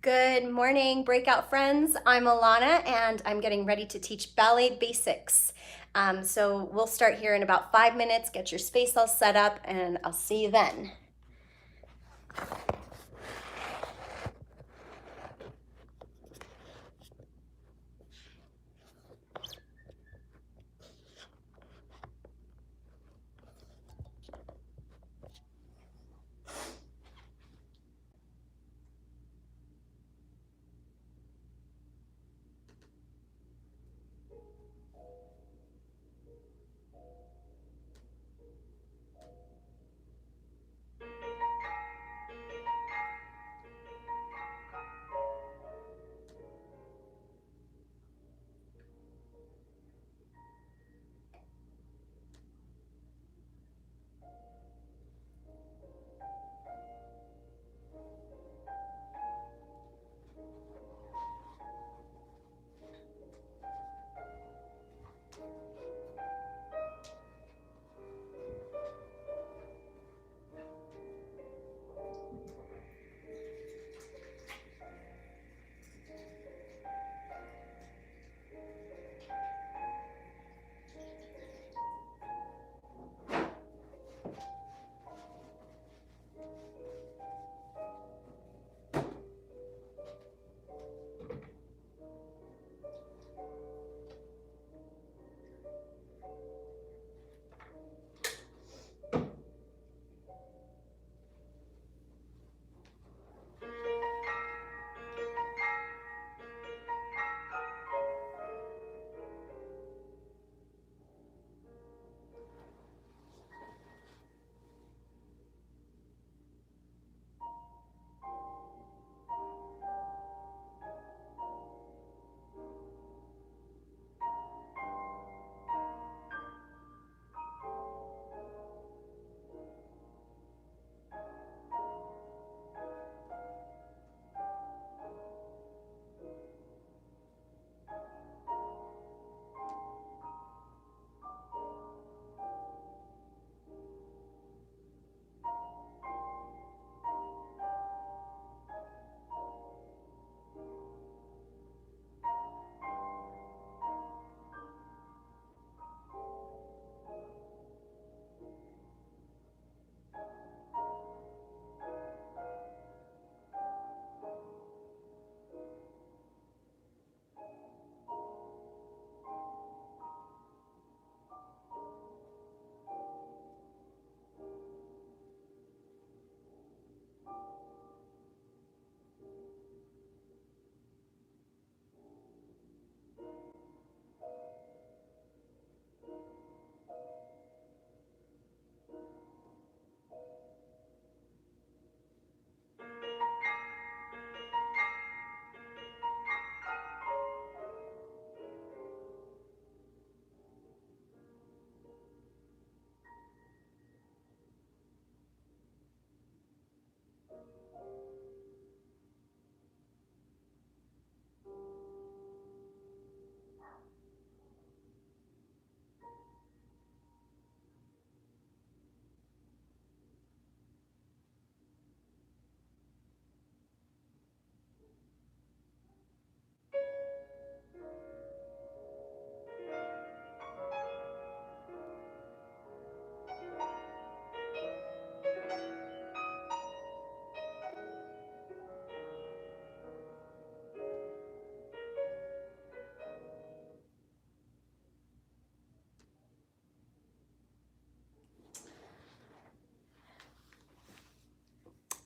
Good morning, Breakout friends. I'm Ilana and I'm getting ready to teach ballet basics. So we'll start here in about 5 minutes, get your space all set up, and I'll see you then.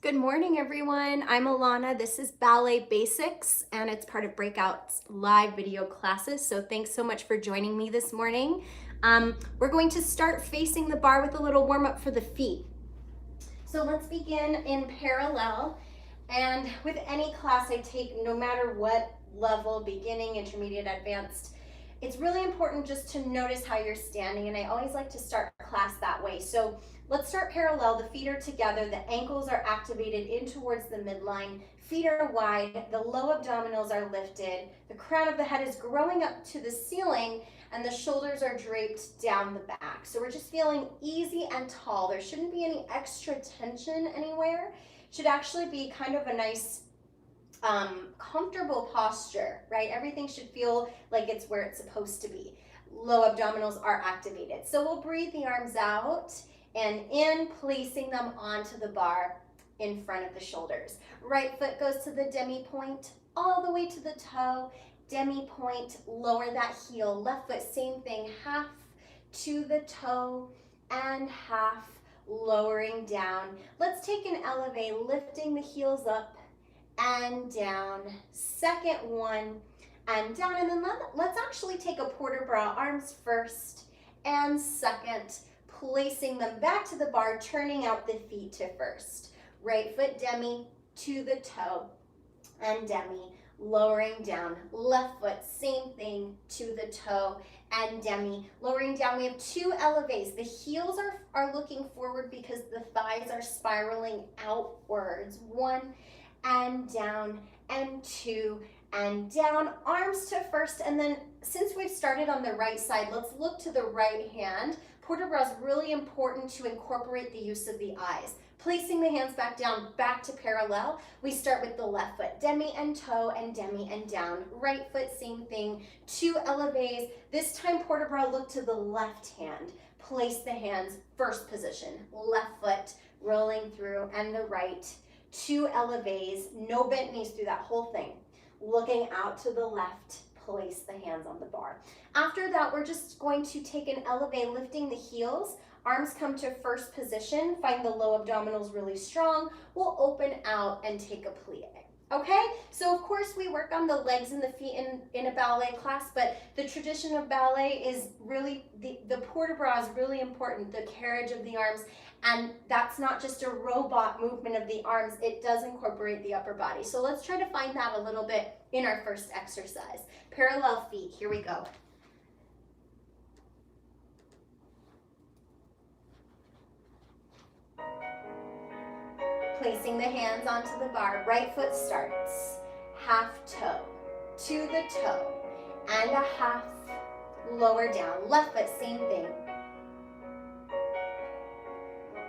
Good morning, everyone. I'm Ilana. This is Ballet Basics, and it's part of Breakout's live video classes. So thanks so much for joining me this morning. We're going to start facing the bar with a little warm up for the feet. So let's begin in parallel. And with any class I take, no matter what level, beginning, intermediate, advanced, it's really important just to notice how you're standing. And I always like to start class that way. So let's start parallel. The feet are together. The ankles are activated in towards the midline. Feet are wide. The low abdominals are lifted. The crown of the head is growing up to the ceiling, and the shoulders are draped down the back. So we're just feeling easy and tall. There shouldn't be any extra tension anywhere. It should actually be kind of a nice comfortable posture, right? Everything should feel like it's where it's supposed to be. Low abdominals are activated. So we'll breathe the arms out and in, placing them onto the bar in front of the shoulders. Right foot goes to the demi point, all the way to the toe, demi point, lower that heel. Left foot, same thing, half to the toe and half, lowering down. Let's take an elevate, lifting the heels up and down. Second one and down, and then let's actually take a port de bras, arms first and second, placing them back to the bar, turning out the feet to first. Right foot demi to the toe and demi, lowering down. Left foot, same thing, to the toe and demi, lowering down. We have two elevates. The heels are looking forward because the thighs are spiraling outwards. One and down, and two and down. Arms to first, and then since we've started on the right side, let's look to the right hand. Port de bras is really important to incorporate the use of the eyes. Placing the hands back down, back to parallel. We start with the left foot, demi and toe and demi and down. Right foot, same thing, two elevates. This time port de bras, look to the left hand. Place the hands first position, left foot rolling through and the right. Two elevates, no bent knees through that whole thing. Looking out to the left, place the hands on the bar. After that, we're just going to take an elevate, lifting the heels. Arms come to first position, find the low abdominals really strong. We'll open out and take a plie. Okay, so of course we work on the legs and the feet in a ballet class, but the tradition of ballet is really, the port de bras is really important, the carriage of the arms, and that's not just a robot movement of the arms, it does incorporate the upper body. So let's try to find that a little bit in our first exercise. Parallel feet, here we go. Placing the hands onto the bar, right foot starts, half toe, to the toe, and a half, lower down. Left foot, same thing.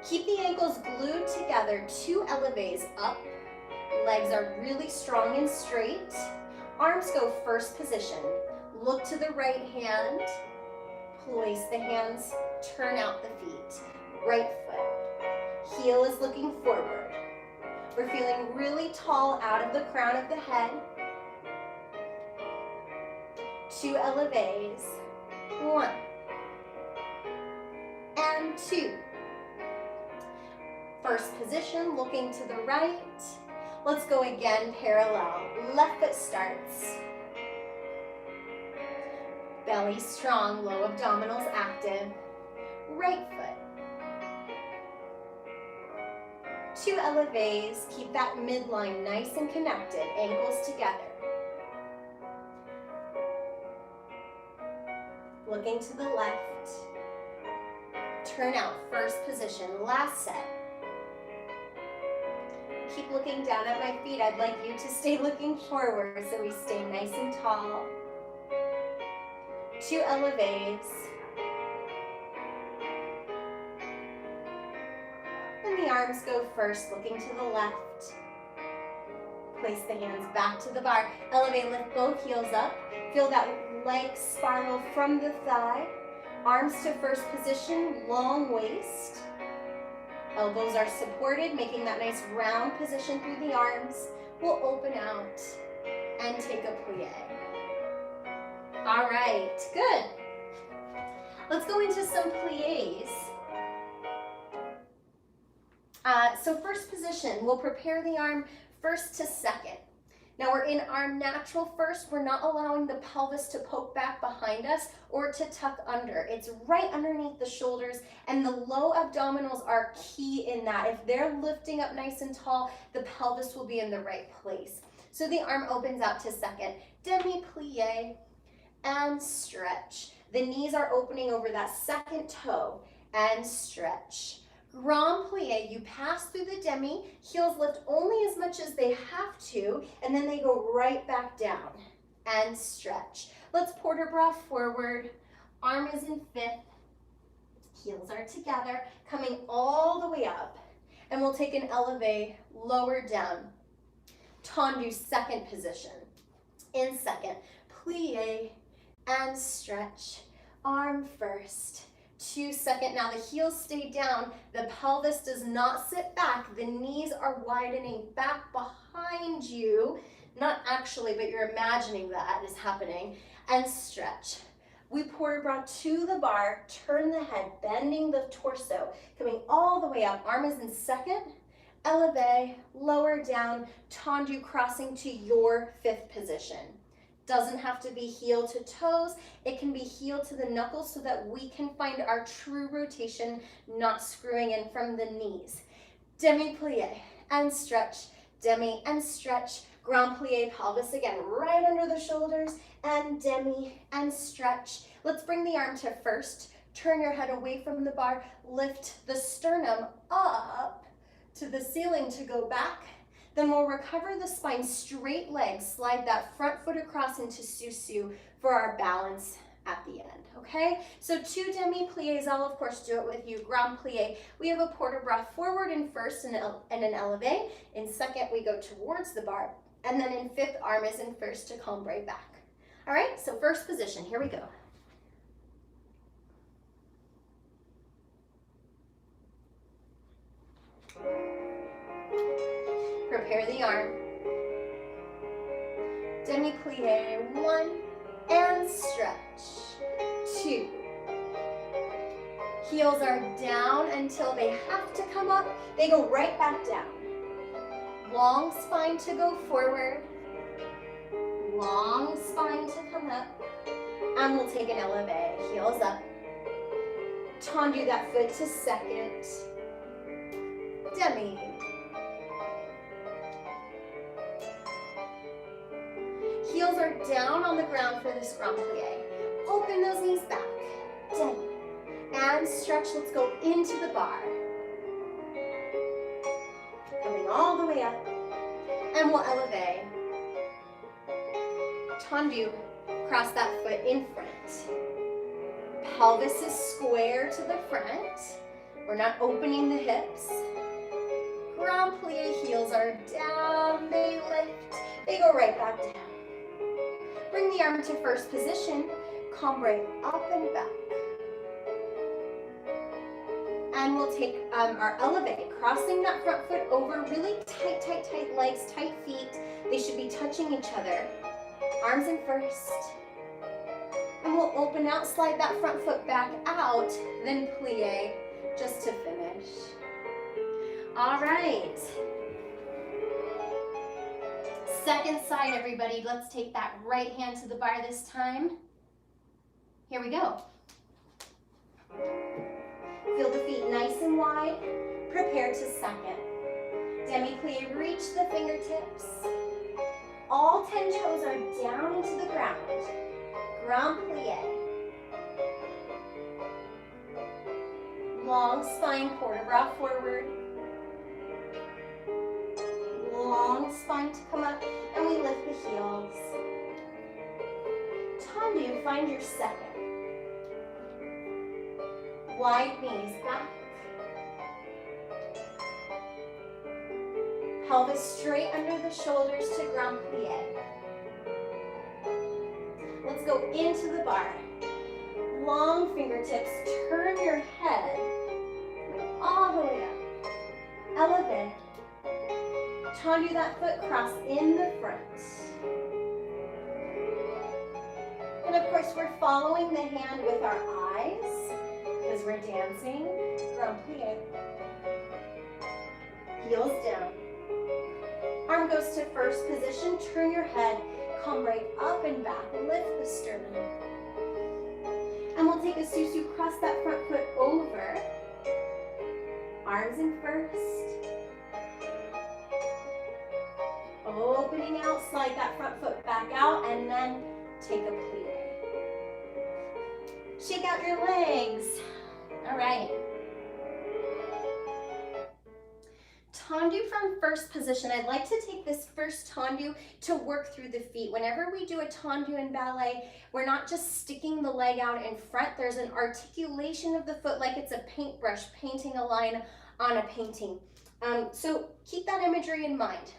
Keep the ankles glued together, two elevates up. Legs are really strong and straight. Arms go first position. Look to the right hand. Place the hands, turn out the feet. Right foot. Heel is looking forward. We're feeling really tall out of the crown of the head. Two elevates. One. And two. First position, looking to the right. Let's go again, parallel. Left foot starts. Belly strong, low abdominals active. Right foot. Two elevates, keep that midline nice and connected, ankles together. Looking to the left. Turn out, first position, last set. Keep looking down at my feet. I'd like you to stay looking forward so we stay nice and tall. Two elevates. And the arms go first, looking to the left. Place the hands back to the bar. Elevate, lift both heels up. Feel that leg spiral from the thigh. Arms to first position, long waist. Elbows are supported, making that nice round position through the arms. We'll open out and take a plie. All right, good. Let's go into some plies. So first position, we'll prepare the arm first to second. Now we're in our natural first. We're not allowing the pelvis to poke back behind us or to tuck under. It's right underneath the shoulders, and the low abdominals are key in that. If they're lifting up nice and tall, the pelvis will be in the right place. So the arm opens out to second. Demi-plie and stretch. The knees are opening over that second toe and stretch. Grand plie, you pass through the demi, heels lift only as much as they have to, and then they go right back down and stretch. Let's port de bras forward, arm is in fifth, heels are together, coming all the way up, and we'll take an elevate, lower down. Tendu, second position. In second, plie and stretch. Arm first. 2 second. Now the heels stay down. The pelvis does not sit back. The knees are widening back behind you. Not actually, but you're imagining that is happening. And stretch. We port bras to the bar, turn the head, bending the torso, coming all the way up. Arm is in second. Elevate, lower down, tendu, crossing to your 5th position. Doesn't have to be heel to toes. It can be heel to the knuckles so that we can find our true rotation, not screwing in from the knees. Demi-plie and stretch, demi and stretch. Grand plie, pelvis again, right under the shoulders, and demi and stretch. Let's bring the arm to first. Turn your head away from the bar. Lift the sternum up to the ceiling to go back. Then we'll recover the spine, straight legs, slide that front foot across into susu for our balance at the end, okay? So 2 demi-plies, I'll of course do it with you. Grand plie, we have a port-bras forward in first and an elevate. In second, we go towards the bar. And then in 5th, arm is in first to cambrai back. All right, so first position, here we go. Prepare the arm. Demi-plie, 1, and stretch. 2. Heels are down until they have to come up. They go right back down. Long spine to go forward. Long spine to come up. And we'll take an elevate. Heels up. Tendu that foot to second. Demi. Heels are down on the ground for this grand plie. Open those knees back. Demi. And stretch. Let's go into the bar. Coming all the way up. And we'll elevate. Tendu. Cross that foot in front. Pelvis is square to the front. We're not opening the hips. Grand plie, heels are down. They lift. They go right back down. Bring the arm to first position, cambrai up and back. And we'll take our elevate, crossing that front foot over, really tight, tight, tight legs, tight feet. They should be touching each other. Arms in first. And we'll open out, slide that front foot back out, then plie, just to finish. All right. Second side, everybody. Let's take that right hand to the bar this time. Here we go. Feel the feet nice and wide. Prepare to second. Demi-plie, reach the fingertips. All 10 toes are down into the ground. Grand plie. Long spine, port-bras forward. Long spine to come up, and we lift the heels. Tendu, find your second. Wide knees back. Pelvis straight under the shoulders to grand plie. Let's go into the bar. Long fingertips, turn your head all the way up. Elevate. Tendu that foot, cross in the front. And of course, we're following the hand with our eyes because we're dancing. Grand plie. Heels down. Arm goes to first position. Turn your head, cambrai up and back. Lift the sternum. And we'll take a susu, cross that front foot over. Arms in first. Opening out, slide that front foot back out, and then take a plie. Shake out your legs. All right. Tendu from first position. I'd like to take this first tendu to work through the feet. Whenever we do a tendu in ballet, we're not just sticking the leg out in front. There's an articulation of the foot like it's a paintbrush painting a line on a painting. So keep that imagery in mind.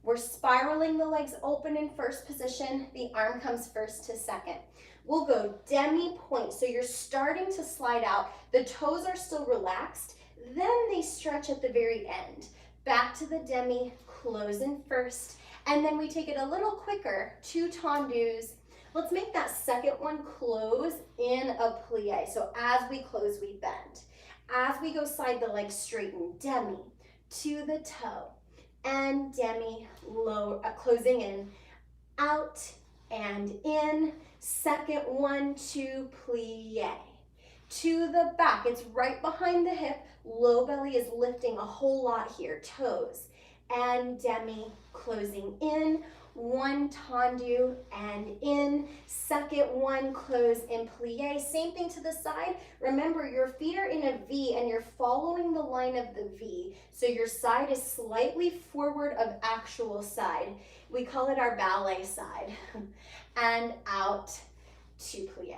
We're spiraling the legs open in first position. The arm comes first to second. We'll go demi-point. So you're starting to slide out. The toes are still relaxed. Then they stretch at the very end. Back to the demi, close in first. And then we take it a little quicker, 2 tendus. Let's make that second one close in a plie. So as we close, we bend. As we go slide the legs straighten, demi to the toe and demi, low, closing in, out and in. Second one, 2 plie. To the back, it's right behind the hip. Low belly is lifting a whole lot here, toes and demi, closing in. 1 tendu and in. Second one, close in plie. Same thing to the side. Remember, your feet are in a V and you're following the line of the V. So your side is slightly forward of actual side. We call it our ballet side. And out to plie.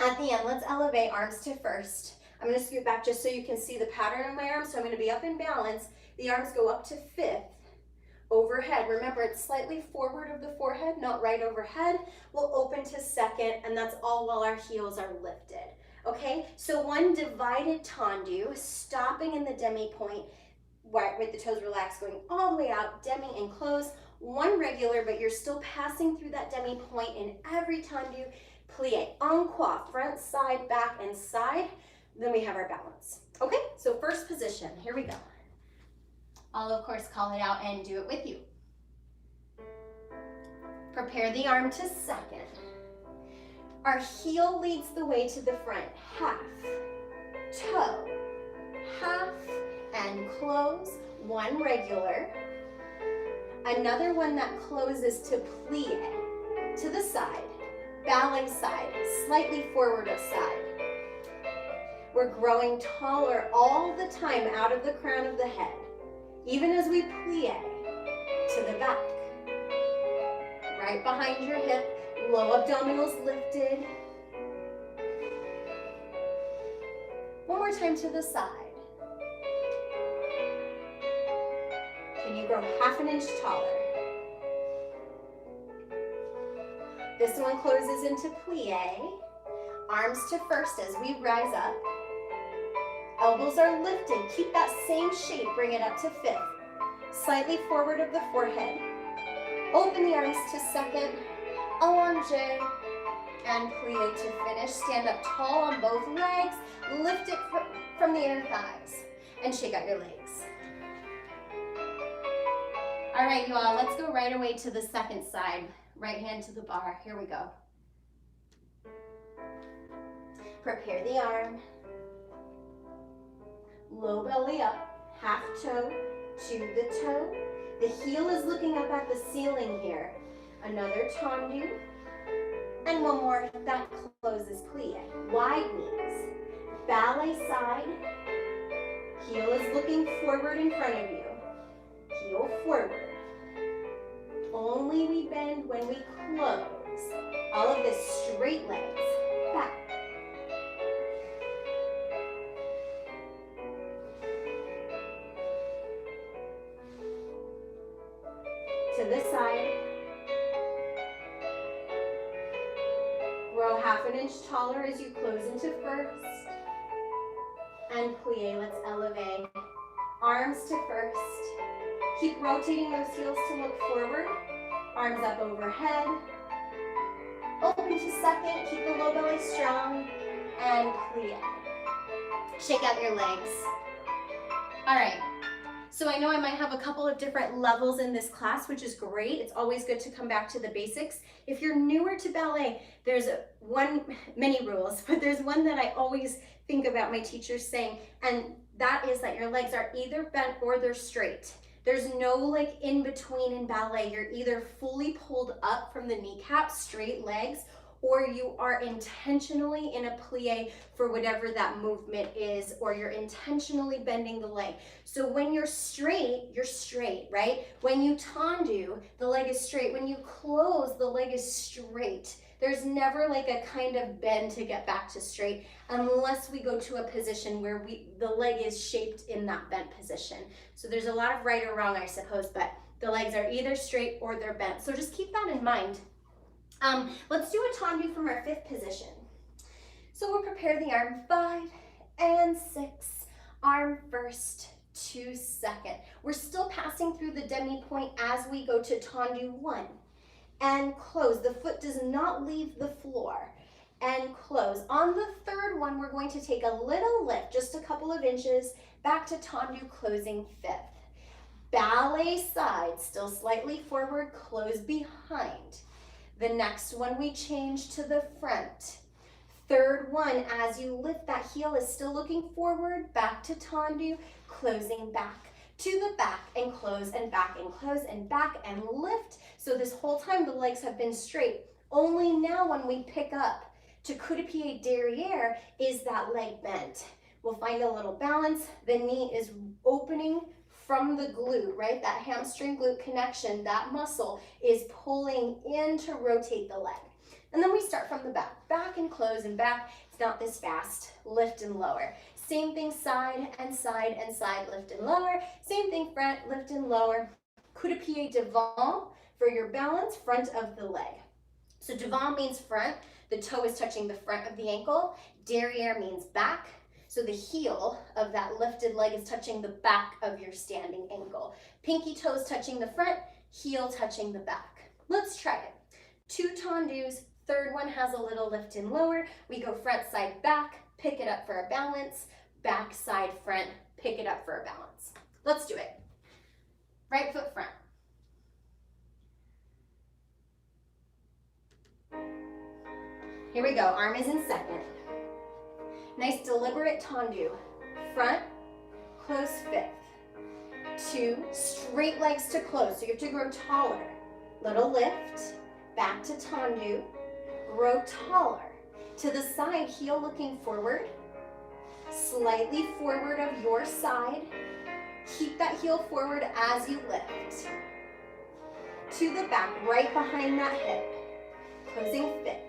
At the end, let's elevate arms to first. I'm going to scoot back just so you can see the pattern of my arms. So I'm going to be up in balance. The arms go up to fifth. Overhead. Remember, it's slightly forward of the forehead, not right overhead. We'll open to second, and that's all while our heels are lifted. Okay, so 1 divided tendu, stopping in the demi-point, with the toes relaxed, going all the way out, demi and close. 1 regular, but you're still passing through that demi-point in every tendu. Plie, en croix, front, side, back, and side. Then we have our balance. Okay, so first position, here we go. I'll of course call it out and do it with you. Prepare the arm to second. Our heel leads the way to the front. Half, toe, half, and close. 1 regular. Another one that closes to plie, to the side. Ballet side, slightly forward of side. We're growing taller all the time out of the crown of the head. Even as we plie to the back. Right behind your hip, low abdominals lifted. One more time to the side. Can you grow half an inch taller? This one closes into plie. Arms to first as we rise up. Elbows are lifted. Keep that same shape. Bring it up to fifth. Slightly forward of the forehead. Open the arms to second. Allonge. And plie to finish. Stand up tall on both legs. Lift it from the inner thighs. And shake out your legs. All right, you all. Let's go right away to the second side. Right hand to the bar. Here we go. Prepare the arm. Low belly up, half toe to the toe. The heel is looking up at the ceiling here. Another tendu. And one more that closes plie. Wide knees. Ballet side. Heel is looking forward in front of you. Heel forward. Only we bend when we close. All of this straight legs. Back. To this side. Grow half an inch taller as you close into first. And plie, let's elevate. Arms to first. Keep rotating those heels to look forward. Arms up overhead. Open to second, keep the low belly strong. And plie. Shake out your legs. All right. So I know I might have a couple of different levels in this class, which is great. It's always good to come back to the basics. If you're newer to ballet, there's many rules, but there's one that I always think about my teachers saying, and that is that your legs are either bent or they're straight. There's no like in between in ballet. You're either fully pulled up from the kneecap, straight legs, or you are intentionally in a plie for whatever that movement is, or you're intentionally bending the leg. So when you're straight, right? When you tendu, the leg is straight. When you close, the leg is straight. There's never like a kind of bend to get back to straight unless we go to a position where the leg is shaped in that bent position. So there's a lot of right or wrong, I suppose, but The legs are either straight or they're bent. So just keep that in mind. Let's do a tendu from our 5th position. So we'll prepare the arm 5 and 6, arm first to 2nd. We're still passing through the demi-point as we go to tendu 1 and close. The foot does not leave the floor and close. On the 3rd one, we're going to take a little lift, just a couple of inches, back to tendu, closing 5th. Ballet side, still slightly forward, close behind. The next one we change to the front. 3rd one, as you lift, that heel is still looking forward, back to tendu, closing back to the back and close and back and close and back and lift. So this whole time the legs have been straight. Only now when we pick up to coup de pied derrière is that leg bent. We'll find a little balance. The knee is opening from the glute, right? That hamstring glute connection, that muscle is pulling in to rotate the leg. And then we start from the back, back and close and back. It's not this fast, lift and lower. Same thing, side and side and side, lift and lower. Same thing, front, lift and lower. Coup de pied devant for your balance, front of the leg. So devant means front, the toe is touching the front of the ankle. Derrière means back. So the heel of that lifted leg is touching the back of your standing ankle. Pinky toes touching the front, heel touching the back. Let's try it. 2 tendus, 3rd one has a little lift and lower. We go front, side, back, pick it up for a balance. Back, side, front, pick it up for a balance. Let's do it. Right foot front. Here we go, arm is in 2nd. Nice deliberate tendu. Front, close 5th. 2, straight legs to close, so you have to grow taller. Little lift, back to tendu, grow taller. To the side, heel looking forward, slightly forward of your side. Keep that heel forward as you lift. To the back, right behind that hip, closing 5th.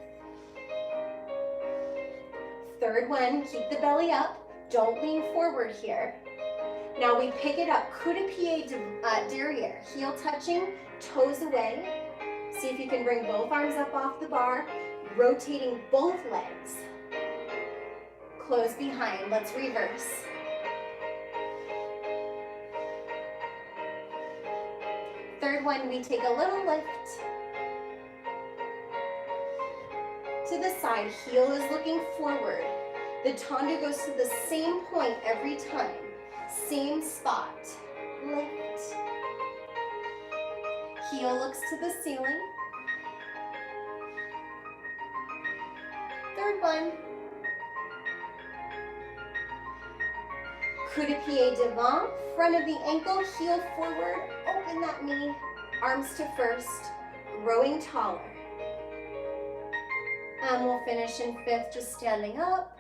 3rd one, keep the belly up, don't lean forward here. Now we pick it up, coup de pied derrière, heel touching, toes away. See if you can bring both arms up off the bar, rotating both legs. Close behind, let's reverse. Third one, we take a little lift. To the side, heel is looking forward. The tendu goes to the same point every time. Same spot. Lift. Heel looks to the ceiling. Third one. Coup de pied devant, front of the ankle, heel forward, open that knee, arms to first, growing taller. And we'll finish in 5th, just standing up.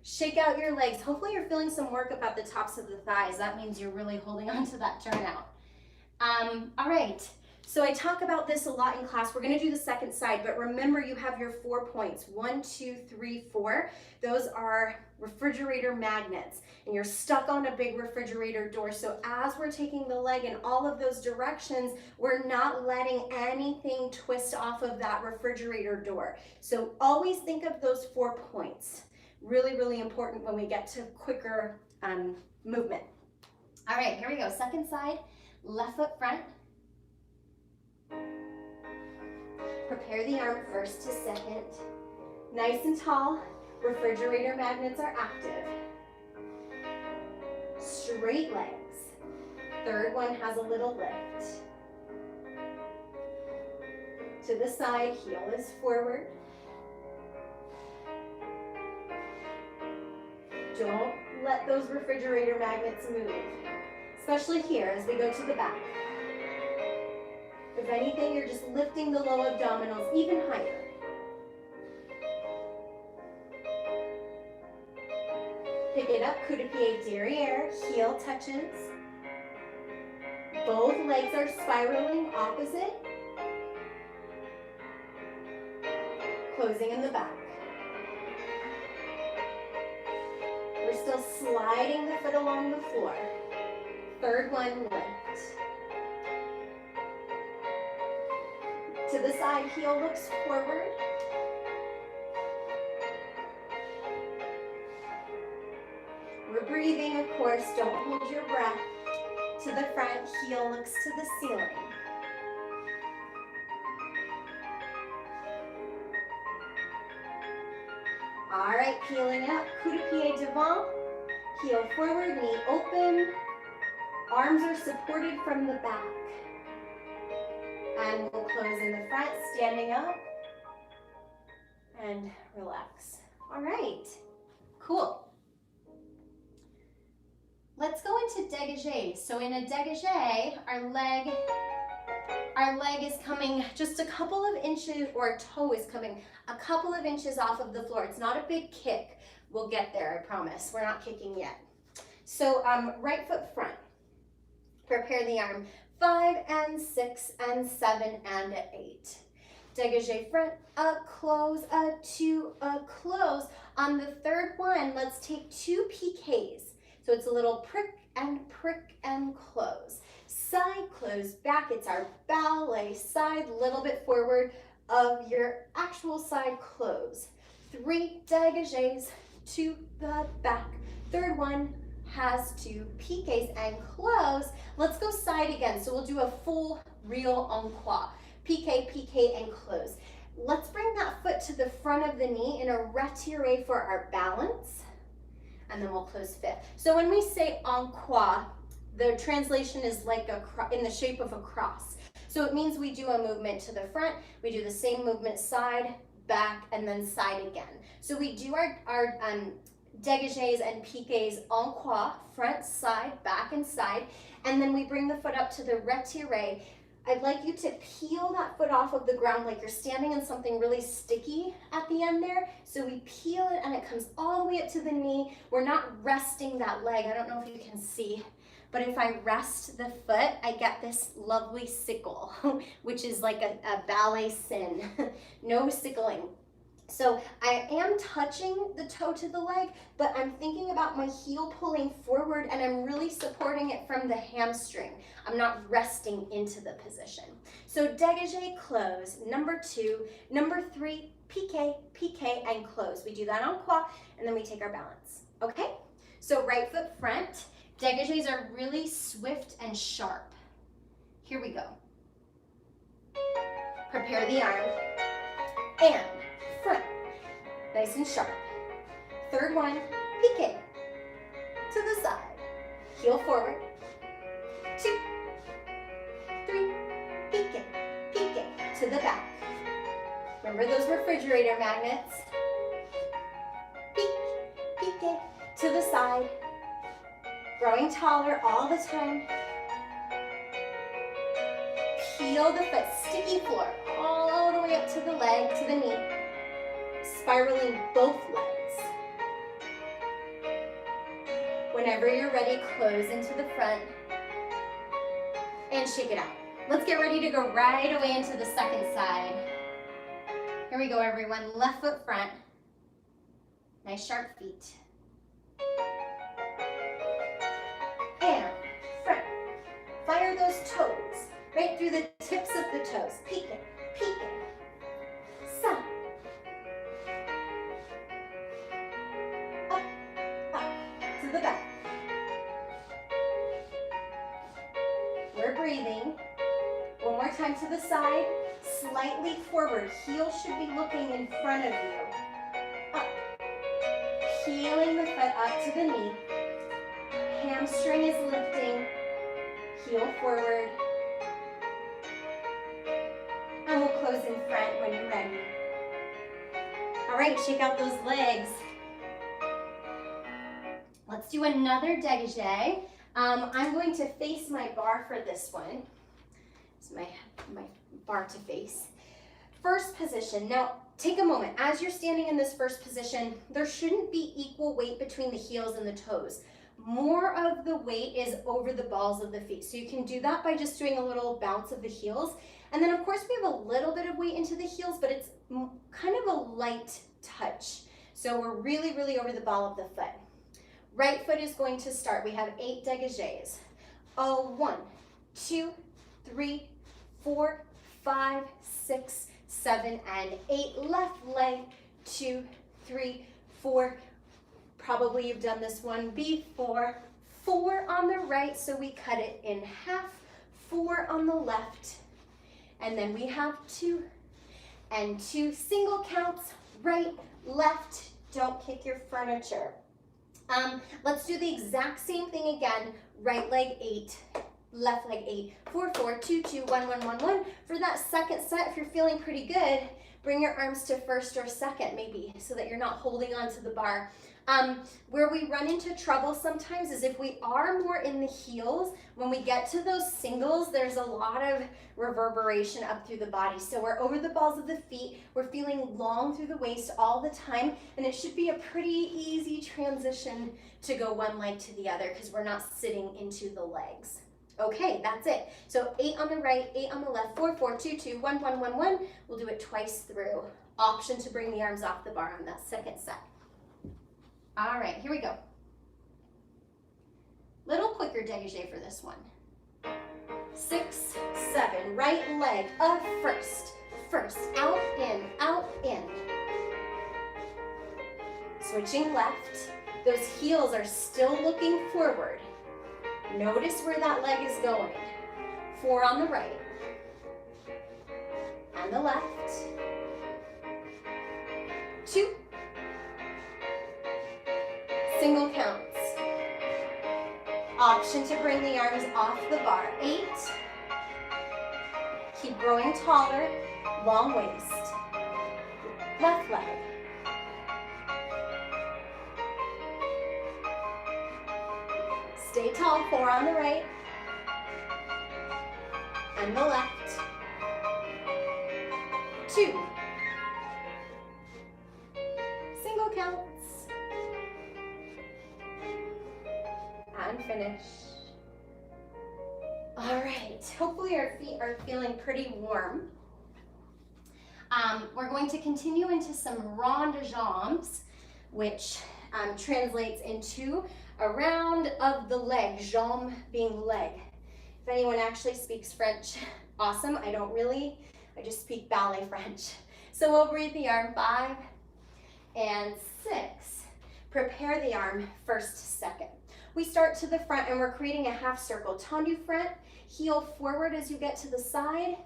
Shake out your legs. Hopefully you're feeling some work up at the tops of the thighs. That means you're really holding on to that turnout. All right, so I talk about this a lot in class. We're gonna do the second side, but remember you have your 4 points, 1, 2, 3, 4. Those are refrigerator magnets, and you're stuck on a big refrigerator door. So as we're taking the leg in all of those directions, we're not letting anything twist off of that refrigerator door. So always think of those 4 points. Really, really important when we get to quicker movement. All right, here we go. Second side, left foot front. Prepare the arm first to second. Nice and tall. Refrigerator magnets are active. Straight legs. Third one has a little lift. To the side, heel is forward. Don't let those refrigerator magnets move, especially here as we go to the back. If anything, you're just lifting the low abdominals even higher. Pick it up, coup de pied derrière, heel touches. Both legs are spiraling opposite. Closing in the back. We're still sliding the foot along the floor. Third one, lift. To the side, heel looks forward. We're breathing, of course, don't hold your breath. To the front, heel looks to the ceiling. All right, peeling up, coup de pied devant, heel forward, knee open, arms are supported from the back. And we'll close in the front, standing up, and relax. All right, cool. Let's go into dégagé. So in a dégagé, our leg is coming just a couple of inches, or our toe is coming a couple of inches off of the floor. It's not a big kick. We'll get there, I promise. We're not kicking yet. So right foot front. Prepare the arm. 5 and 6 and 7 and 8. Dégagé front, a close, a 2, a close. On the third one, let's take 2 piqués. So it's a little prick and close. Side close, back, it's our ballet side, little bit forward of your actual side close. 3 dégagés to the back. Third one has 2 piqués and close. Let's go side again. So we'll do a full real en-croix. Piqué, piqué, and close. Let's bring that foot to the front of the knee in a retiré for our balance. And then we'll close fifth. So when we say en-croix, the translation is like in the shape of a cross. So it means we do a movement to the front, we do the same movement side, back, and then side again. So we do our dégagés and piqués en croix, front, side, back, and side, and then we bring the foot up to the retiré. I'd like you to peel that foot off of the ground like you're standing in something really sticky at the end there. So we peel it and it comes all the way up to the knee. We're not resting that leg. I don't know if you can see, but if I rest the foot, I get this lovely sickle, which is like a ballet sin. No sickling. So I am touching the toe to the leg, but I'm thinking about my heel pulling forward and I'm really supporting it from the hamstring. I'm not resting into the position. So dégagé, close. Number 2. Number 3, piqué, piqué, and close. We do that en croix, and then we take our balance. Okay? So right foot front. Dégagés are really swift and sharp. Here we go. Prepare the arm. And front, nice and sharp. Third one, piqué, to the side, heel forward, 2, 3, piqué, piqué, to the back. Remember those refrigerator magnets? Pique, piqué, to the side, growing taller all the time. Peel the foot, sticky floor, all the way up to the leg, to the knee. Spiraling both legs. Whenever you're ready, close into the front and shake it out. Let's get ready to go right away into the second side. Here we go, everyone. Left foot front. Nice sharp feet. And front. Fire those toes right through the tips of the toes. Piqué, piqué. Side. To the back. We're breathing. One more time to the side, slightly forward. Heel should be looking in front of you. Up. Peeling the foot up to the knee. Hamstring is lifting. Heel forward. And we'll close in front when you're ready. All right, shake out those legs. Let's do another dégagé. I'm going to face my bar for this one. It's my bar to face. First position. Now, take a moment. As you're standing in this first position, there shouldn't be equal weight between the heels and the toes. More of the weight is over the balls of the feet. So you can do that by just doing a little bounce of the heels. And then, of course, we have a little bit of weight into the heels, but it's kind of a light touch. So we're really, really over the ball of the foot. Right foot is going to start. We have 8 dégagés. 1, 2, 3, 4, 5, 6, 7, and 8. Left leg, 2, 3, 4. Probably you've done this one before. 4 on the right, so we cut it in half. 4 on the left, and then we have 2 and 2. Single counts, right, left. Don't kick your furniture. Let's do the exact same thing again. Right leg 8, left leg 8. 4, 4, 2, 2, 1, 1, 1, 1. For that second set, if you're feeling pretty good, bring your arms to first or second maybe, so that you're not holding onto the bar. Where we run into trouble sometimes is if we are more in the heels, when we get to those singles, there's a lot of reverberation up through the body. So we're over the balls of the feet, we're feeling long through the waist all the time, and it should be a pretty easy transition to go one leg to the other because we're not sitting into the legs. Okay, that's it. So 8 on the right, 8 on the left, 4, 4, 2, 2, 1, 1, 1, 1. We'll do it twice through. Option to bring the arms off the bar on that second set. All right, here we go. Little quicker dégagé for this one. 6, 7, right leg up first. First, out, in. Switching left. Those heels are still looking forward. Notice where that leg is going. 4 on the right. And the left. 2. Single counts. Option to bring the arms off the bar. 8. Keep growing taller, long waist. Left leg. Stay tall, 4 on the right. And the left. 2. Single counts. And finish. All right, hopefully our feet are feeling pretty warm. We're going to continue into some rond de jambes, which translates into a round of the leg, jambe being leg. If anyone actually speaks French, awesome. I don't really, I just speak ballet French. So we'll breathe the arm, 5 and 6. Prepare the arm first, second. We start to the front and we're creating a half circle. Tendu front, heel forward as you get to the side,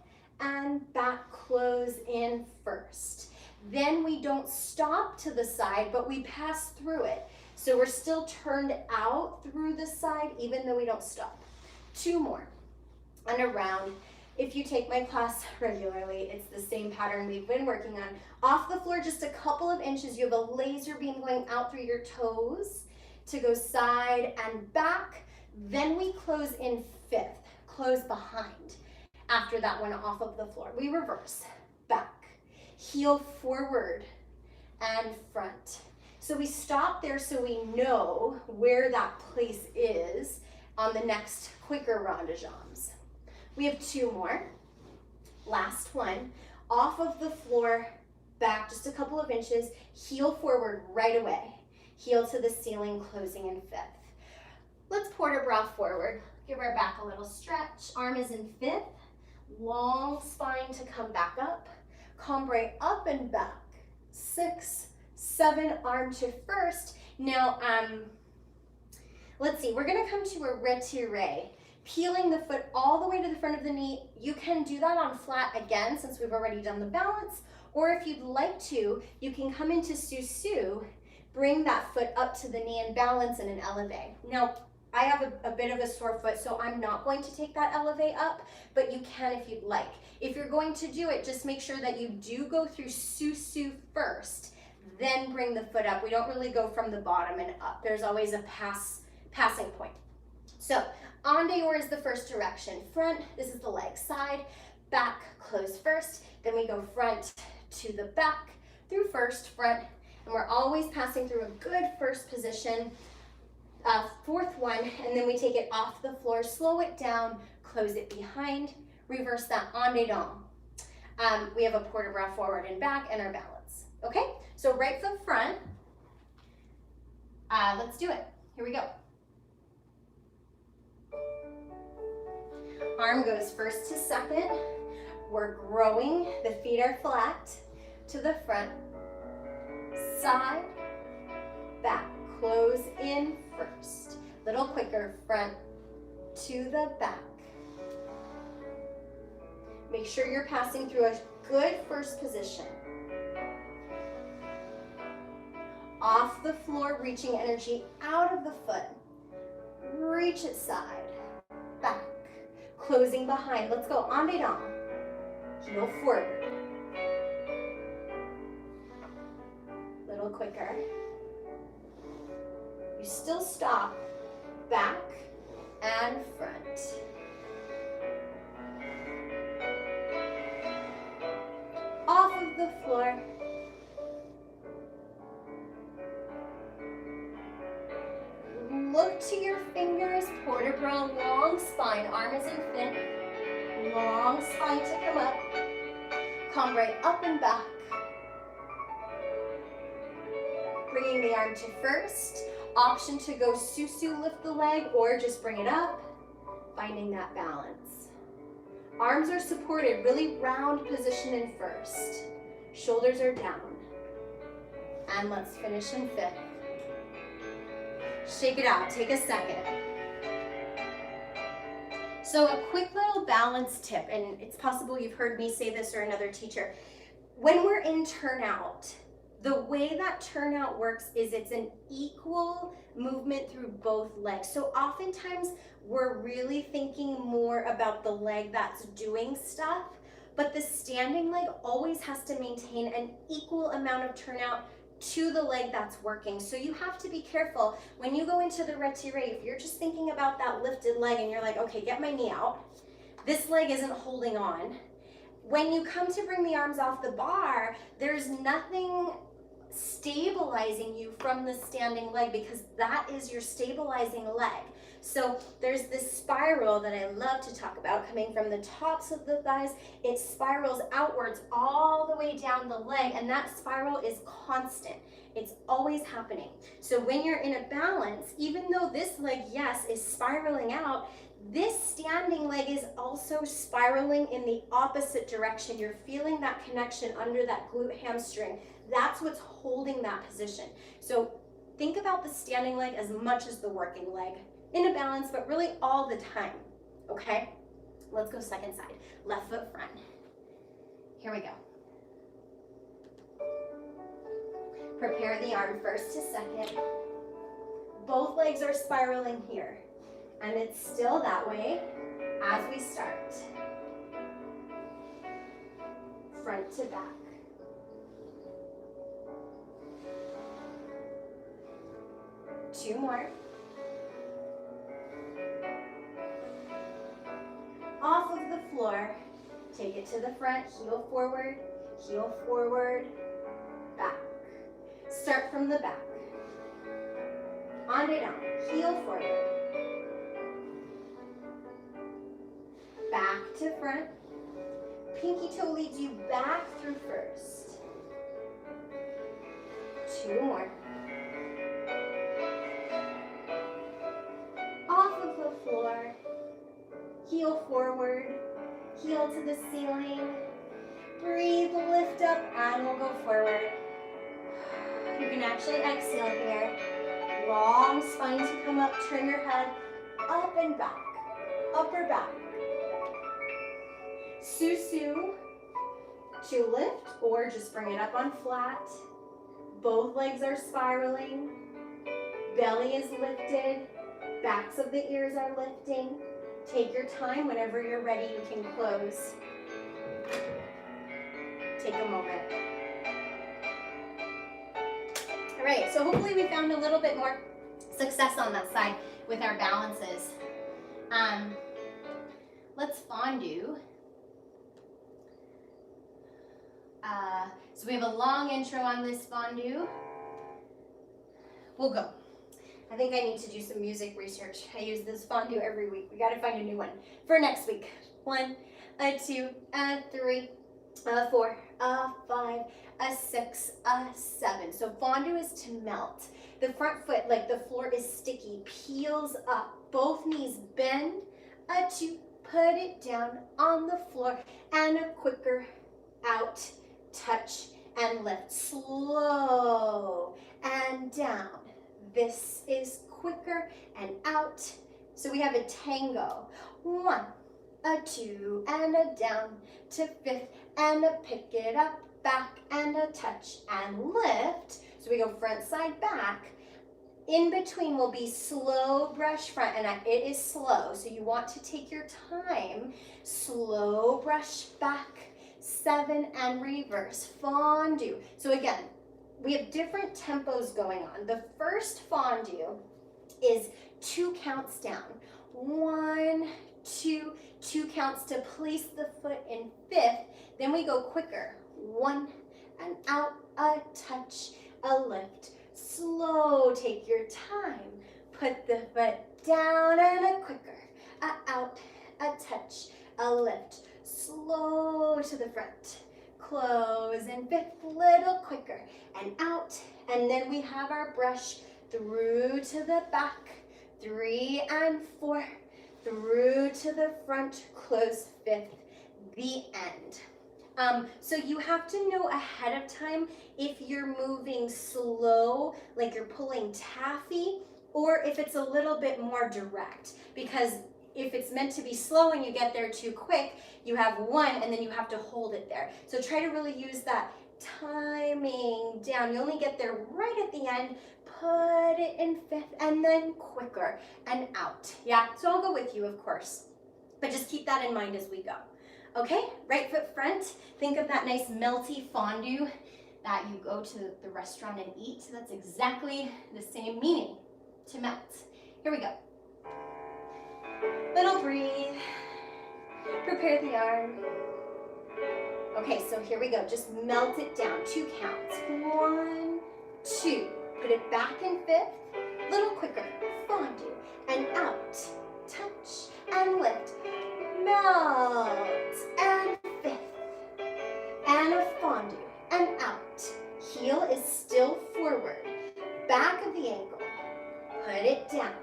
and back close in first. Then we don't stop to the side, but we pass through it. So we're still turned out through the side, even though we don't stop. 2 more, and around. If you take my class regularly, it's the same pattern we've been working on. Off the floor just a couple of inches, you have a laser beam going out through your toes to go side and back. Then we close in 5th, close behind. After that one off of the floor, we reverse, back, heel forward and front. So we stop there so we know where that place is on the next quicker rond de jambes. We have 2 more. Last one, off of the floor, back just a couple of inches, heel forward right away. Heel to the ceiling, closing in 5th. Let's port bras forward. Give our back a little stretch. Arm is in 5th. Long spine to come back up. Cambrai up and back. 6, 7, arm to first. Now, let's see, we're gonna come to a retiré. Peeling the foot all the way to the front of the knee. You can do that on flat again, since we've already done the balance, or if you'd like to, you can come into sous-sus, bring that foot up to the knee and balance in an elevate. Now, I have a bit of a sore foot, so I'm not going to take that elevate up, but you can if you'd like. If you're going to do it, just make sure that you do go through sous-sus first, then bring the foot up. We don't really go from the bottom and up. There's always a passing point. So, en dehors is the first direction. Front, this is the leg. Side, back, close first. Then we go front to the back, through first, front, and we're always passing through a good first position. 4th one, and then we take it off the floor, slow it down, close it behind, reverse that en dedans. We have a port bras forward and back and our balance. Okay, so right foot front. Let's do it. Here we go. Arm goes first to second. We're growing, the feet are flat, to the front, side, back, close in first. Little quicker, front to the back. Make sure you're passing through a good first position. Off the floor, reaching energy out of the foot. Reach it side, back, closing behind. Let's go, en dedans. Heel forward. Little quicker. You still stop, back and front. Off of the floor. Look to your fingers, port de bras, long spine, arm is in fin, long spine to come up. Come right up and back. Bringing the arm to first. Option to go susu, lift the leg, or just bring it up. Finding that balance. Arms are supported, really round position in first. Shoulders are down. And let's finish in fifth. Shake it out, take a second. So a quick little balance tip, and it's possible you've heard me say this or another teacher. When we're in turnout, the way that turnout works is it's an equal movement through both legs. So oftentimes we're really thinking more about the leg that's doing stuff, but the standing leg always has to maintain an equal amount of turnout to the leg that's working. So you have to be careful when you go into the retiré. If you're just thinking about that lifted leg and you're like, okay, get my knee out, this leg isn't holding on. When you come to bring the arms off the bar, there's nothing stabilizing you from the standing leg because that is your stabilizing leg. So there's this spiral that I love to talk about coming from the tops of the thighs. It spirals outwards all the way down the leg, and that spiral is constant. It's always happening. So when you're in a balance, even though this leg, yes, is spiraling out, this standing leg is also spiraling in the opposite direction. You're feeling that connection under that glute hamstring. That's what's holding that position. So think about the standing leg as much as the working leg. In a balance, but really all the time, okay? Let's go second side. Left foot front. Here we go. Prepare the arm first to second. Both legs are spiraling here. And it's still that way as we start. Front to back. Two more. Off of the floor, take it to the front, heel forward, back. Start from the back. En dedans, heel forward. Back to front. Pinky toe leads you back through first. Two more. Off of the floor. Heel forward, heel to the ceiling. Breathe, lift up, and we'll go forward. You can actually exhale here. Long spine to come up, turn your head up and back, upper back. Susu to lift, or just bring it up on flat. Both legs are spiraling. Belly is lifted. Backs of the ears are lifting. Take your time. Whenever you're ready, you can close. Take a moment. All right, so hopefully we found a little bit more success on that side with our balances. Let's fondue. So we have a long intro on this fondue. We'll go. I think I need to do some music research. I use this fondue every week. We gotta find a new one for next week. 1, 2, 3, 4, 5, 6, 7. So fondue is to melt. The front foot, like the floor is sticky, peels up. Both knees bend. 2, put it down on the floor, and a quicker out, touch, and lift. Slow and down. This is quicker and out. So we have a tango. 1, a 2, and a down to 5th, and a pick it up, back, and a touch, and lift. So we go front, side, back. In between will be slow brush front, and it is slow, so you want to take your time. Slow brush back, 7, and reverse, fondue. So again, we have different tempos going on. The first fondue is 2 counts down. 1, 2, 2 counts to place the foot in 5th. Then we go quicker. 1, and out, a touch, a lift. Slow, take your time. Put the foot down and a quicker. A out, a touch, a lift. Slow to the front. Close in 5th, little quicker. And out, and then we have our brush through to the back. 3 and 4, through to the front, close 5th, the end. So you have to know ahead of time if you're moving slow, like you're pulling taffy, or if it's a little bit more direct. Because if it's meant to be slow and you get there too quick, you have 1 and then you have to hold it there. So try to really use that timing down. You only get there right at the end. Put it in 5th and then quicker and out. Yeah, so I'll go with you, of course. But just keep that in mind as we go. Okay, right foot front. Think of that nice melty fondue that you go to the restaurant and eat. So that's exactly the same meaning, to melt. Here we go. Little breathe. Prepare the arm. Okay, so here we go. Just melt it down. 2 counts. 1, 2. Put it back in 5th. Little quicker. Fondue. And out. Touch. And lift. Melt. And 5th. And a fondue. And out. Heel is still forward. Back of the ankle. Put it down.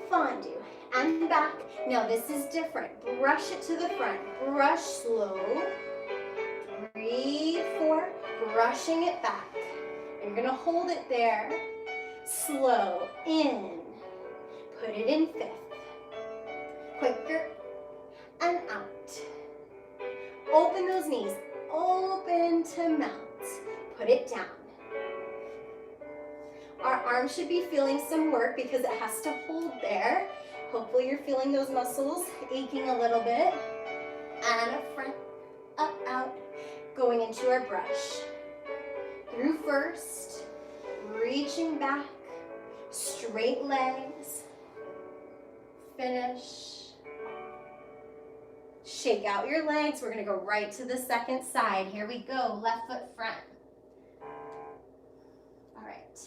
Fondue. And back. Now this is different. Brush it to the front. Brush slow. 3, 4. Brushing it back. And you're going to hold it there. Slow. In. Put it in 5th. Quicker. And out. Open those knees. Open to melt. Put it down. Our arm should be feeling some work because it has to hold there. Hopefully you're feeling those muscles aching a little bit. And a front, up, out, going into our brush. Through first, reaching back, straight legs, finish. Shake out your legs. We're gonna go right to the second side. Here we go, left foot front. All right.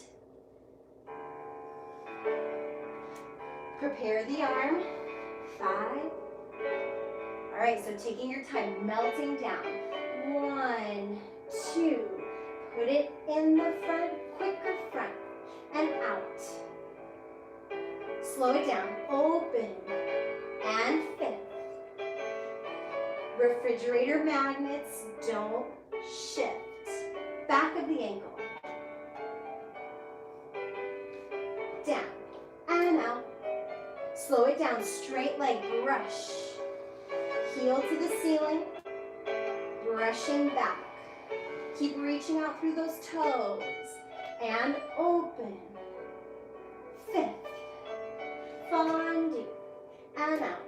Prepare the arm, 5. All right, so taking your time, melting down. 1, 2, put it in the front, quicker front, and out. Slow it down, open, and 5th. Refrigerator magnets, don't shift. Back of the ankle. Down, and out. Slow it down, straight leg, brush. Heel to the ceiling, brushing back. Keep reaching out through those toes. And open. 5th. Fondue. And out.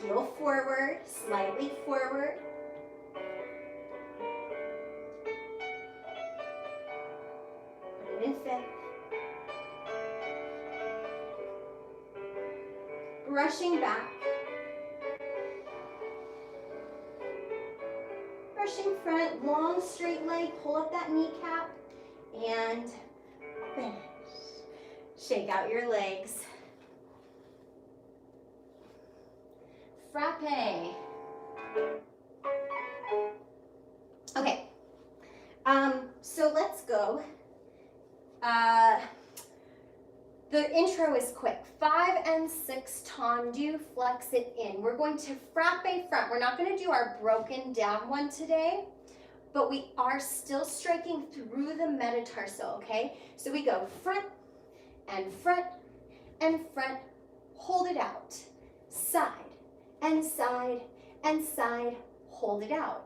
Heel forward, slightly forward. Put it in 5th. Brushing back. Brushing front, long straight leg, pull up that kneecap, and finish. Shake out your legs. Frappe. Okay, so let's go. The intro is quick. 5 and 6 tendu, flex it in. We're going to frappe front. We're not going to do our broken down one today, but we are still striking through the metatarsal, okay? So we go front and front and front, hold it out. Side and side and side, hold it out.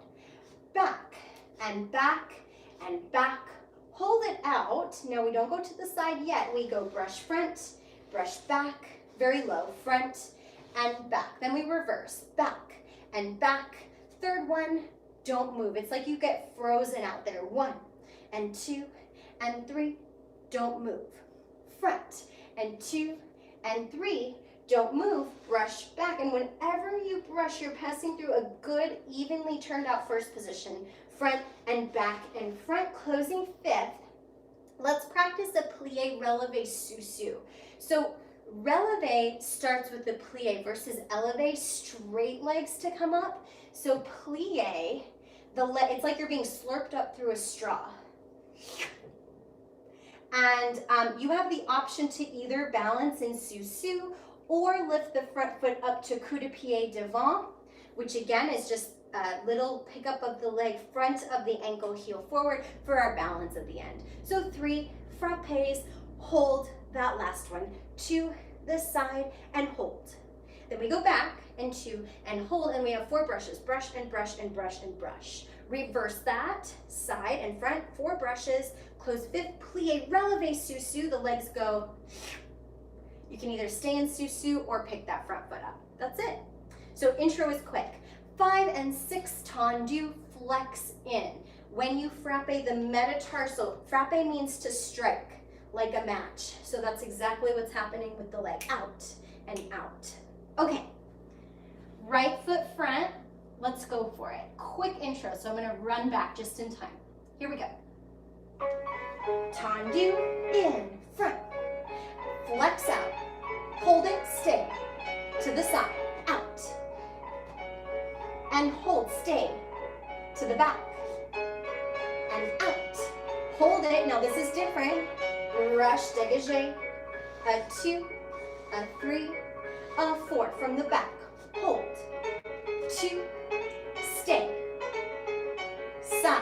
Back and back and back, hold it out. Now we don't go to the side yet. We go brush front, brush back, very low, front and back. Then we reverse, back and back. Third one, don't move. It's like you get frozen out there. 1 and 2 and 3, don't move. Front and 2 and 3, don't move, brush back. And whenever you brush, you're passing through a good, evenly turned out first position. Front and back and front, closing 5th. Let's practice a plie releve sous-sus. So releve starts with the plie versus eleve, straight legs to come up. So plie, it's like you're being slurped up through a straw. And you have the option to either balance in sous-sus or lift the front foot up to coup de pied devant, which again is just a little pickup of the leg, front of the ankle, heel forward for our balance at the end. So 3 frappes, hold that last one, to the side and hold. Then we go back and 2 and hold, and we have 4 brushes, brush and brush and brush and brush. Reverse that, side and front, 4 brushes, close 5th, plie releve sous-sus, the legs go. You can either stay in sous-sus or pick that front foot up. That's it. So intro is quick. 5 and 6 tendu, flex in. When you frappe the metatarsal, frappe means to strike like a match. So that's exactly what's happening with the leg, out and out. Okay, right foot front, let's go for it. Quick intro, so I'm gonna run back just in time. Here we go. Tendu, in, front, flex out, hold it, stay, to the side, out, and hold, stay, to the back, and out, hold it. Now this is different. Brush, dégagé, a 2, a 3, a 4, from the back, hold, 2, stay, side,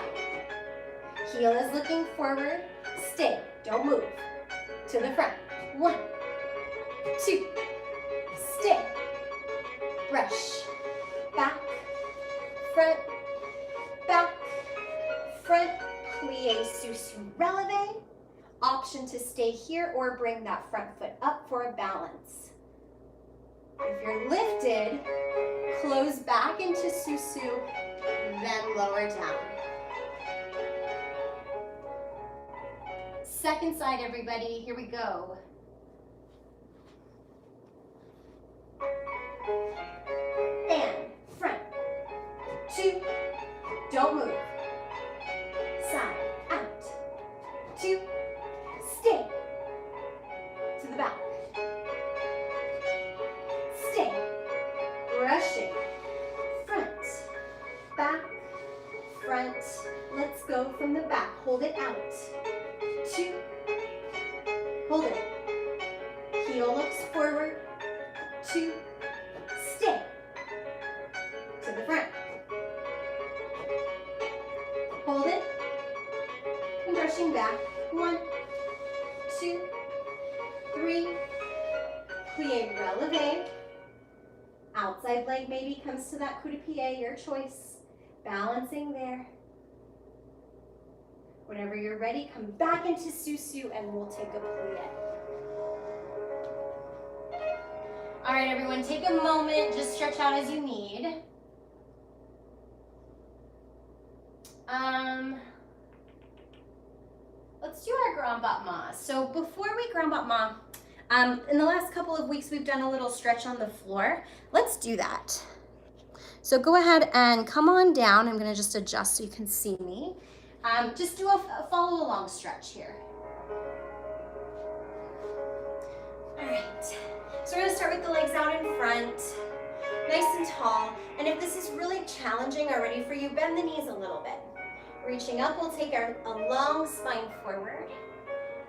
heel is looking forward, stay, don't move, to the front, 1, 2, stay, brush, back, front, plie sous-sus releve, option to stay here or bring that front foot up for a balance. If you're lifted, close back into sous-sus, then lower down. Second side, everybody, here we go. And front, 2, don't move, side, out, 2, stay, to the back, stay, brushing, front, back, front, let's go from the back, hold it out, 2, hold it, heel looks forward, 2, stay, to the front, hold it, and brushing back, 1, 2, 3, plie releve, outside leg maybe comes to that coup de pied, your choice, balancing there. Whenever you're ready, come back into sous-sus and we'll take a plie. All right, everyone, take a moment, just stretch out as you need. Let's do our grand battement. So before we grand battement, in the last couple of weeks, we've done a little stretch on the floor. Let's do that. So go ahead and come on down. I'm gonna just adjust so you can see me. Just do a follow along stretch here. All right, so we're gonna start with the legs out in front, nice and tall. And if this is really challenging already for you, bend the knees a little bit. Reaching up, we'll take a long spine forward.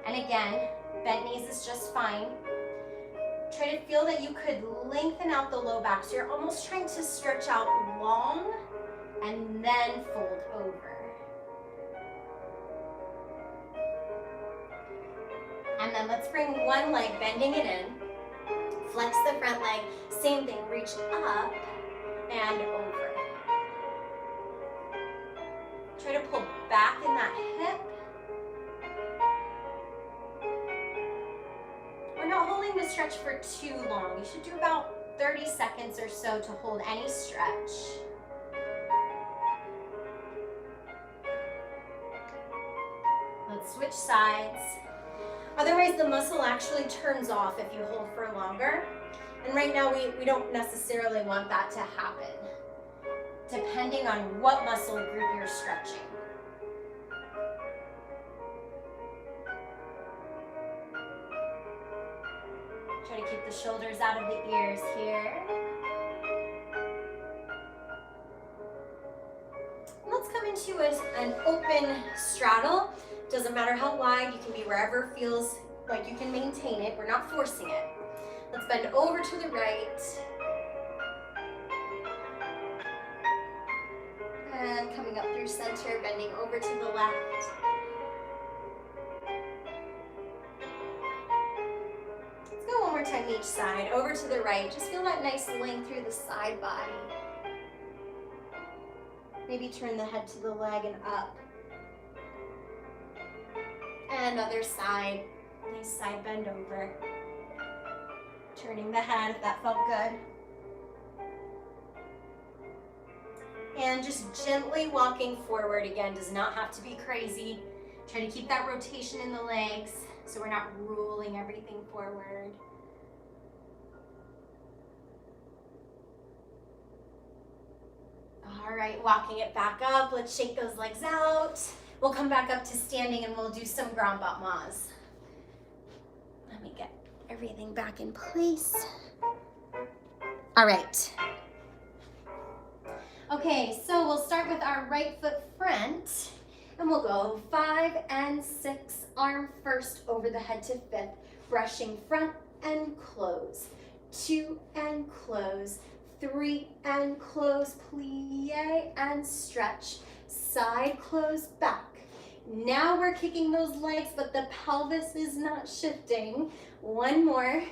And again, Bent knees is just fine. Try to feel that you could lengthen out the low back. So you're almost trying to stretch out long and then fold over. And then let's bring one leg, bending it in. Flex the front leg. Same thing, reach up and over. Try to pull back in that hip. We're not holding the stretch for too long. You should do about 30 seconds or so to hold any stretch. Let's switch sides. Otherwise, the muscle actually turns off if you hold for longer. And right now, we don't necessarily want that to happen, depending on what muscle group you're stretching. Try to keep the shoulders out of the ears here. Let's come into an open straddle. Doesn't matter how wide, you can be wherever it feels like you can maintain it. We're not forcing it. Let's bend over to the right. And coming up through center, bending over to the left. Let's go one more time each side, over to the right. Just feel that nice length through the side body. Maybe turn the head to the leg and up. And other side, nice side bend over. Turning the head if that felt good. And just gently walking forward again, does not have to be crazy. Try to keep that rotation in the legs so we're not rolling everything forward. All right, walking it back up. Let's shake those legs out. We'll come back up to standing and we'll do some grand battements. Let me get everything back in place. All right. Okay, so we'll start with our right foot front and we'll go 5 and 6, arm first over the head to 5th, brushing front and close, 2 and close, 3 and close, plie and stretch, side close, back. Now we're kicking those legs, but the pelvis is not shifting. One more,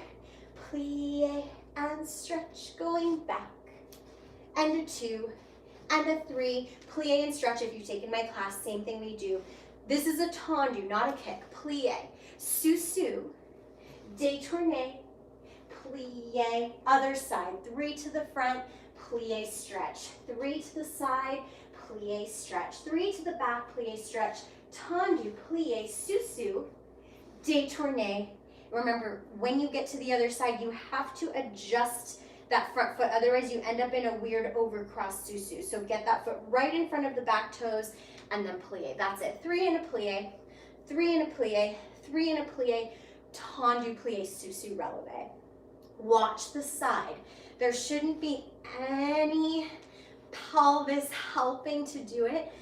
plie and stretch, going back. And a 2, and a 3, plie and stretch. If you've taken my class, same thing we do. This is a tendu, not a kick. Plie, sous-sus, détourné, plie, other side. 3 to the front, plie, stretch. 3 to the side, plie, stretch. 3 to the back, plie, stretch. Tendu, plie, sous-sus, détourné. Remember, when you get to the other side, you have to adjust that front foot, otherwise you end up in a weird overcross sous-sus. So get that foot right in front of the back toes and then plie. That's it. 3 and a plie, 3 and a plie, 3 and a plie, tendu, plie, sous-sus, relevé. Watch the side. There shouldn't be any pelvis helping to do it.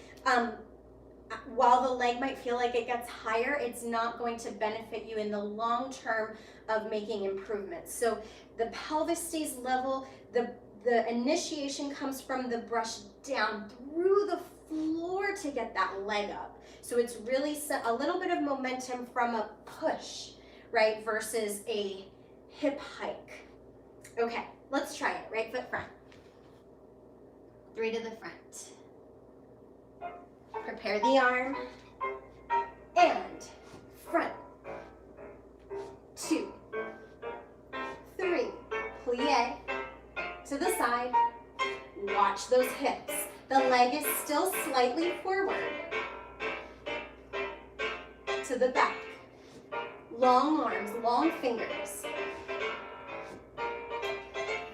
While the leg might feel like it gets higher, it's not going to benefit you in the long term of making improvements. So the pelvis stays level, the initiation comes from the brush down through the floor to get that leg up. So it's really a little bit of momentum from a push, right, versus a hip hike. Okay, let's try it. Right foot front. 3 to the front. Prepare the arm, and front, 2, 3, plie, to the side, watch those hips. The leg is still slightly forward, to the back, long arms, long fingers.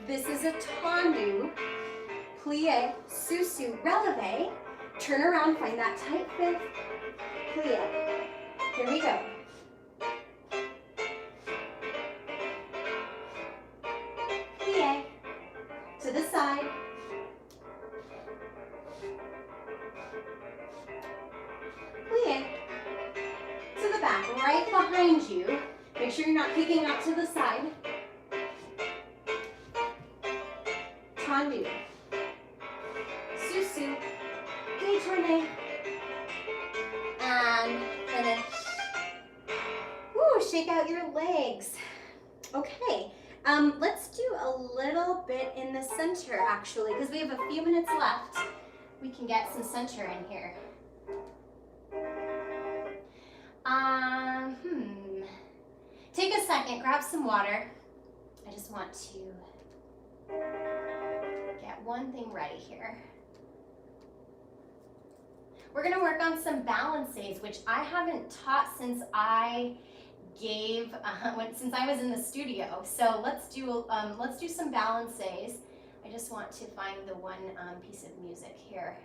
This is a tendu, plie, sous-sus, relevé. Turn around, find that tight 5th, plie. Here we go. Plie, to the side. Plie, to the back, right behind you. Make sure you're not kicking out to the side. Tendu. Susu. Hey, tourne. And finish. Woo, shake out your legs. Okay, let's do a little bit in the center actually, because we have a few minutes left. We can get some center in here. Take a second, grab some water. I just want to get one thing ready here. We're gonna work on some balances, which I haven't taught since I since I was in the studio. So let's do some balances. I just want to find the one piece of music here.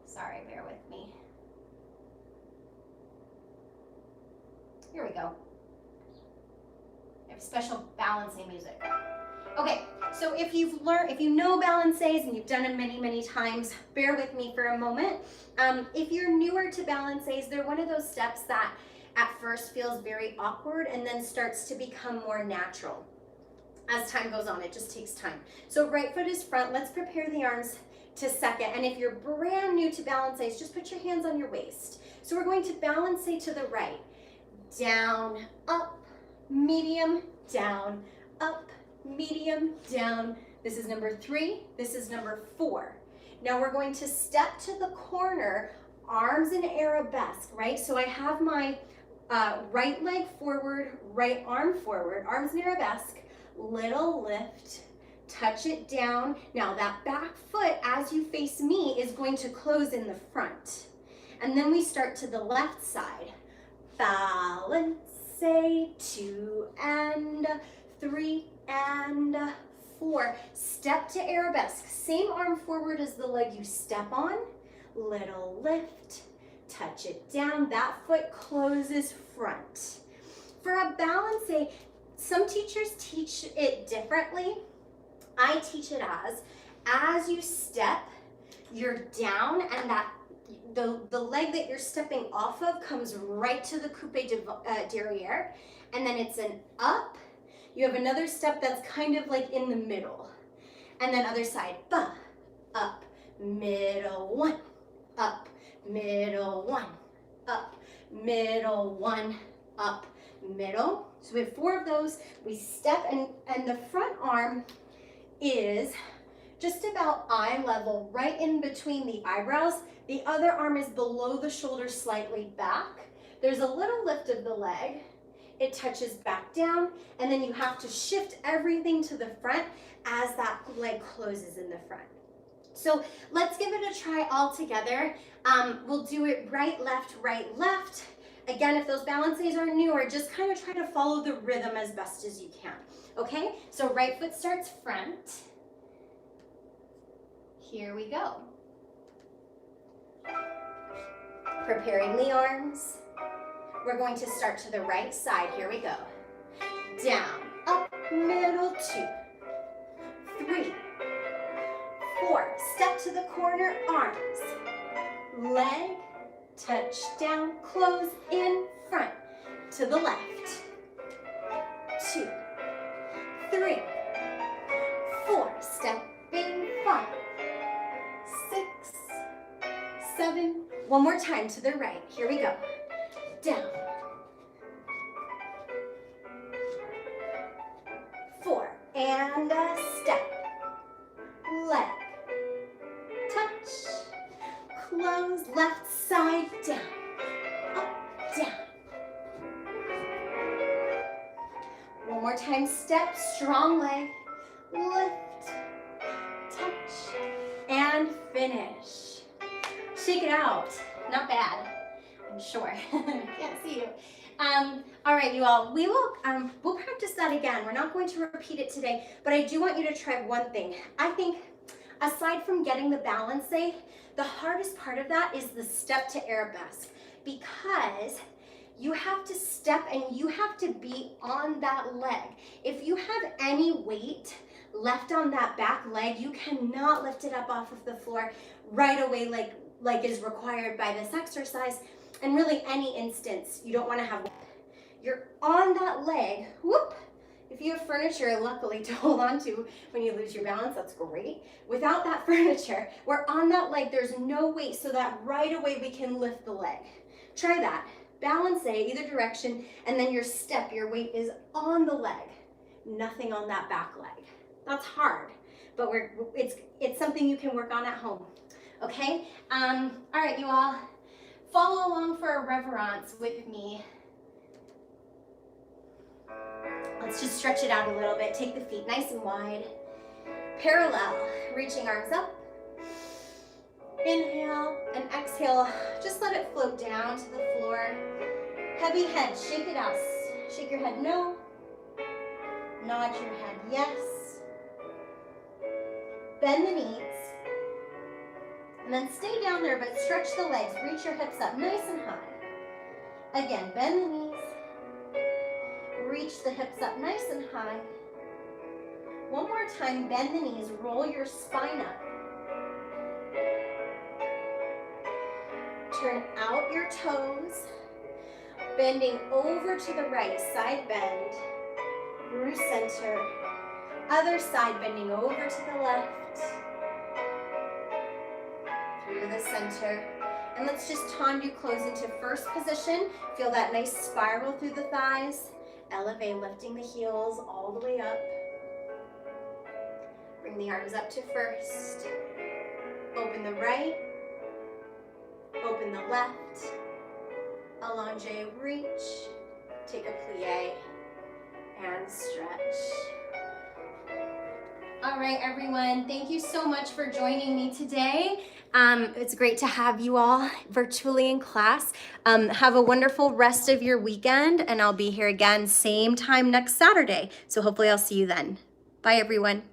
Sorry, bear with me. Here we go. I have special balancing music. Okay, so if you know balances and you've done them many, many times, bear with me for a moment. If you're newer to balances, they're one of those steps that at first feels very awkward and then starts to become more natural. As time goes on, it just takes time. So right foot is front. Let's prepare the arms to second. And if you're brand new to balances, just put your hands on your waist. So we're going to balance to the right. Down, up, medium, down, up, medium, down. This is number 3. This is number 4. Now we're going to step to the corner, arms in arabesque, right? So I have my right leg forward, right arm forward, arms in arabesque, little lift, touch it down. Now that back foot, as you face me, is going to close in the front. And then we start to the left side. Balance, 2 and 3 and 4. Step to arabesque. Same arm forward as the leg you step on. Little lift, touch it down. That foot closes front. For a balance, some teachers teach it differently. I teach it as you step, you're down, and that the leg that you're stepping off of comes right to the coupe derrière, and then it's an up. You have another step that's kind of like in the middle, and then other side, ba, up, middle, 1, up, middle, 1, up, middle, 1, up, middle. So we have 4 of those. We step, and the front arm is just about eye level, right in between the eyebrows. The other arm is below the shoulder, slightly back. There's a little lift of the leg. It touches back down, and then you have to shift everything to the front as that leg closes in the front. So let's give it a try all together. We'll do it right, left, right, left. Again, if those balances are newer, just kind of try to follow the rhythm as best as you can. Okay, so right foot starts front. Here we go. Preparing the arms. We're going to start to the right side. Here we go. Down, up, middle, 2, 3, 4. Step to the corner, arms. Leg, touch down, close in front. To the left. 2, 3, 4. Stepping 5, 6, 7. One more time to the right. Here we go. Down. 4. And a step. Leg. Touch. Close. Left side down. Up, down. One more time. Step. Strong leg. Lift. Touch. And finish. Shake it out. Not bad. I'm sure. Can't see you. All right, you all. We'll practice that again. We're not going to repeat it today, but I do want you to try one thing. I think, aside from getting the balance, the hardest part of that is the step to arabesque, because you have to step and you have to be on that leg. If you have any weight left on that back leg, you cannot lift it up off of the floor right away like is required by this exercise. and really any instance, you don't want to have, you're on that leg, whoop. If you have furniture, luckily, to hold on to when you lose your balance, that's great. Without that furniture, we're on that leg, there's no weight, so that right away we can lift the leg. Try that. Balance either direction, and then your step, your weight is on the leg, nothing on that back leg. That's hard, but it's something you can work on at home. Okay? All right, you all, follow along for a reverence with me. Let's just stretch it out a little bit. Take the feet nice and wide. Parallel, reaching arms up. Inhale and exhale. Just let it float down to the floor. Heavy head, shake it out. Shake your head no. Nod your head yes. Bend the knees. And then stay down there, but stretch the legs. Reach your hips up nice and high. Again, bend the knees. Reach the hips up nice and high. One more time, bend the knees, roll your spine up. Turn out your toes, bending over to the right, side bend, through center. Other side, bending over to the left, through the center. And let's just Tandu close into first position. Feel that nice spiral through the thighs. Elevate, lifting the heels all the way up. Bring the arms up to first. Open the right. Open the left. Allonge, reach. Take a plie and stretch. All right, everyone. Thank you so much for joining me today. It's great to have you all virtually in class. Have a wonderful rest of your weekend, and I'll be here again same time next Saturday. So hopefully I'll see you then. Bye, everyone.